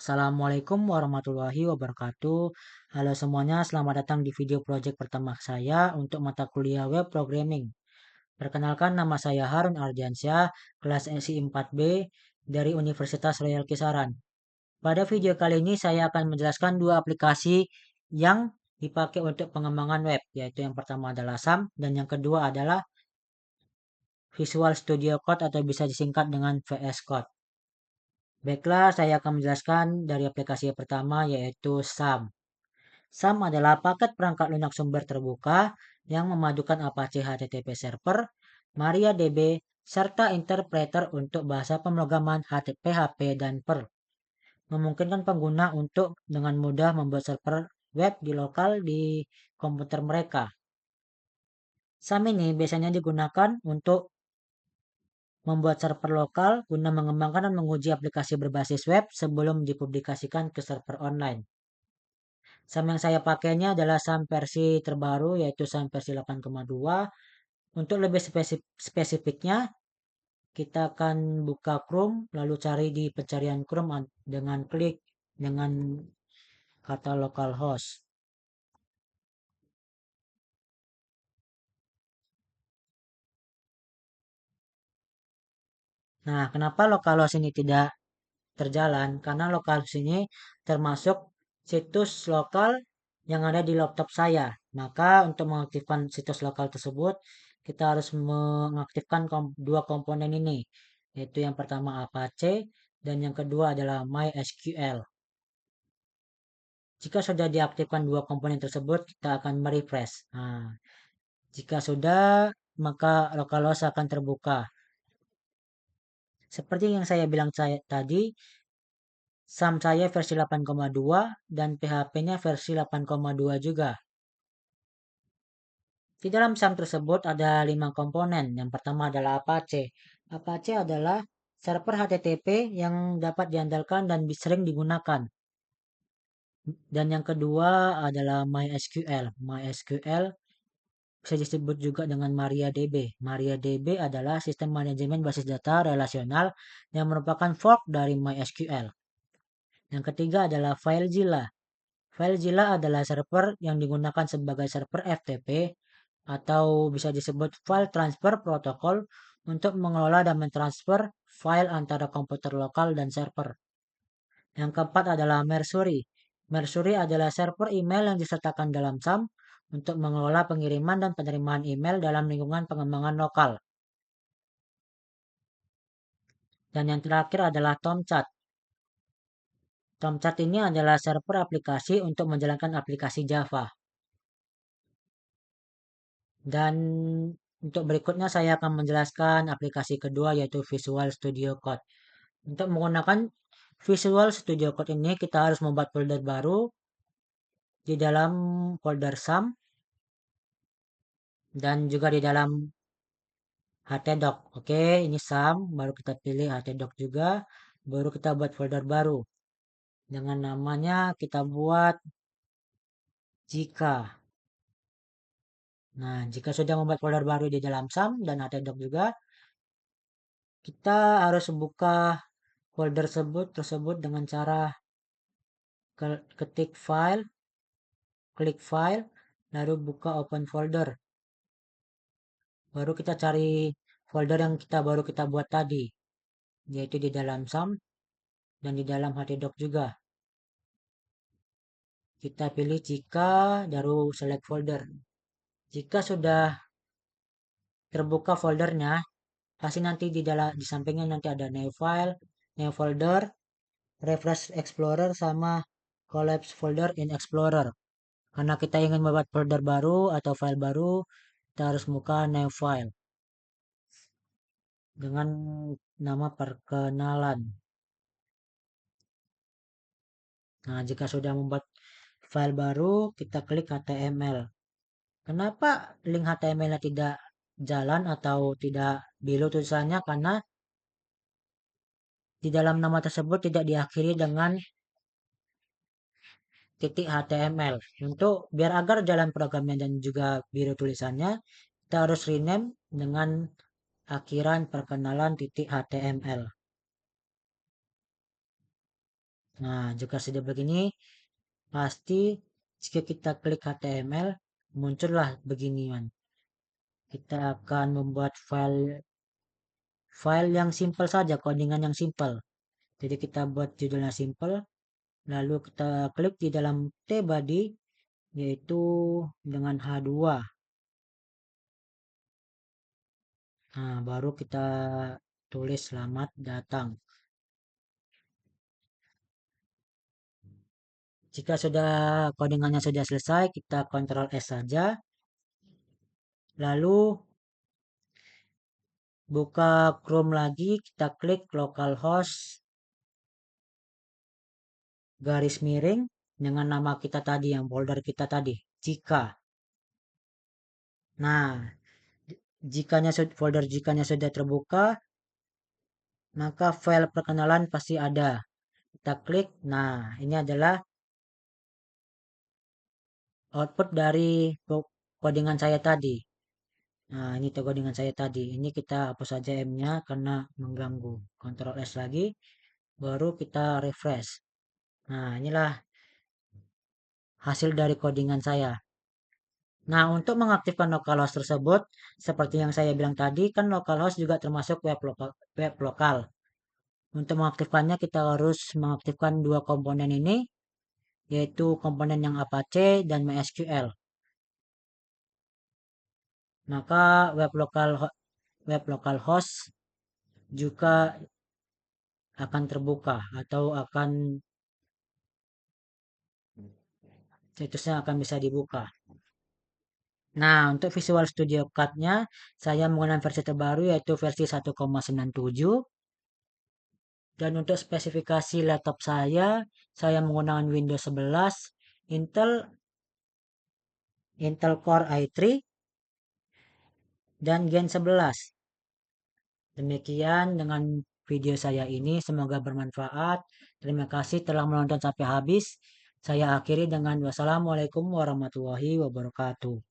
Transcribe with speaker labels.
Speaker 1: Assalamualaikum warahmatullahi wabarakatuh. Halo semuanya, selamat datang di video project pertama saya untuk mata kuliah web programming. Perkenalkan, nama saya Harun Ardiansyah, kelas SI 4B dari Universitas Royal Kisaran. Pada video kali ini saya akan menjelaskan dua aplikasi yang dipakai untuk pengembangan web, yaitu yang pertama adalah SAM dan yang kedua adalah Visual Studio Code atau bisa disingkat dengan VS Code. Baiklah, saya akan menjelaskan dari aplikasi yang pertama yaitu SAM. SAM adalah paket perangkat lunak sumber terbuka yang memadukan Apache HTTP Server, MariaDB, serta interpreter untuk bahasa pemrograman PHP dan Perl. Memungkinkan pengguna untuk dengan mudah membuat server web di lokal di komputer mereka. SAM ini biasanya digunakan untuk membuat server lokal guna mengembangkan dan menguji aplikasi berbasis web sebelum dipublikasikan ke server online. SAM yang saya pakainya adalah SAM versi terbaru yaitu SAM versi 8,2. Untuk lebih spesifiknya, kita akan buka Chrome lalu cari di pencarian Chrome dengan klik dengan kata localhost. Nah, kenapa localhost ini tidak terjalan? Karena localhost ini termasuk situs lokal yang ada di laptop saya. Maka untuk mengaktifkan situs lokal tersebut, kita harus mengaktifkan dua komponen ini, yaitu yang pertama Apache dan yang kedua adalah MySQL. Jika sudah diaktifkan dua komponen tersebut, kita akan merefresh. Nah, jika sudah, maka localhost akan terbuka. Seperti yang saya bilang tadi, SAM saya versi 8,2 dan PHP-nya versi 8,2 juga. Di dalam SAM tersebut ada 5 komponen. Yang pertama adalah Apache. Apache adalah server HTTP yang dapat diandalkan dan sering digunakan. Dan yang kedua adalah MySQL. MySQL bisa disebut juga dengan MariaDB. MariaDB adalah sistem manajemen basis data relasional yang merupakan fork dari MySQL. Yang ketiga adalah FileZilla. FileZilla adalah server yang digunakan sebagai server FTP atau bisa disebut File Transfer Protocol untuk mengelola dan mentransfer file antara komputer lokal dan server. Yang keempat adalah Mercury. Mercury adalah server email yang disertakan dalam SAM untuk mengelola pengiriman dan penerimaan email dalam lingkungan pengembangan lokal. Dan yang terakhir adalah Tomcat. Tomcat ini adalah server aplikasi untuk menjalankan aplikasi Java. Dan untuk berikutnya saya akan menjelaskan aplikasi kedua yaitu Visual Studio Code. Untuk menggunakan Visual Studio Code ini kita harus membuat folder baru di dalam folder SAM dan juga di dalam htdoc. Oke, ini SAM, baru kita pilih htdoc juga, baru kita buat folder baru. Dengan namanya kita buat jika. Nah, jika sudah membuat folder baru di dalam SAM dan htdoc juga, kita harus buka folder tersebut dengan cara ketik file, klik file, lalu buka open folder. Baru kita cari folder yang baru kita buat tadi, yaitu di dalam SAM dan di dalam htdoc juga. Kita pilih jika, baru select folder. Jika sudah terbuka foldernya, pasti nanti di sampingnya nanti ada new file, new folder, refresh explorer sama collapse folder in explorer. Karena kita ingin membuat folder baru atau file baru, kita harus buka new file dengan nama perkenalan. Nah, jika sudah membuat file baru, kita klik HTML. Kenapa link HTML-nya tidak jalan atau tidak biru tulisannya? Karena di dalam nama tersebut tidak diakhiri dengan titik HTML. Untuk biar agar jalan programnya dan juga biru tulisannya, kita harus rename dengan akhiran perkenalan titik HTML. Nah, jika sudah begini, pasti jika kita klik HTML, muncullah beginian. Kita akan membuat file yang simple saja, codingan yang simple. Jadi kita buat judulnya simple, lalu kita klik di dalam tbody, yaitu dengan H2. Nah, baru kita tulis selamat datang. Jika sudah codingannya sudah selesai, kita Ctrl S saja. Lalu buka Chrome lagi, kita klik localhost garis miring dengan nama kita tadi, yang folder kita tadi, jika. Nah, folder jikanya sudah terbuka, maka file perkenalan pasti ada. Kita klik. Nah, ini adalah output dari codingan saya tadi. Nah, ini codingan saya tadi. Ini kita hapus saja M-nya karena mengganggu. Ctrl S lagi, baru kita refresh. Nah, inilah hasil dari codingan saya. Nah, untuk mengaktifkan localhost tersebut, seperti yang saya bilang tadi, kan localhost juga termasuk web lokal. Untuk mengaktifkannya, kita harus mengaktifkan dua komponen ini, yaitu komponen yang Apache dan MySQL. Maka web localhost juga akan terbuka atau situsnya akan bisa dibuka. Nah, untuk Visual Studio Code-nya, saya menggunakan versi terbaru yaitu versi 1,97. Dan untuk spesifikasi laptop saya menggunakan Windows 11, Intel Core i3, dan Gen 11. Demikian dengan video saya ini, semoga bermanfaat. Terima kasih telah menonton sampai habis. Saya akhiri dengan wassalamualaikum warahmatullahi wabarakatuh.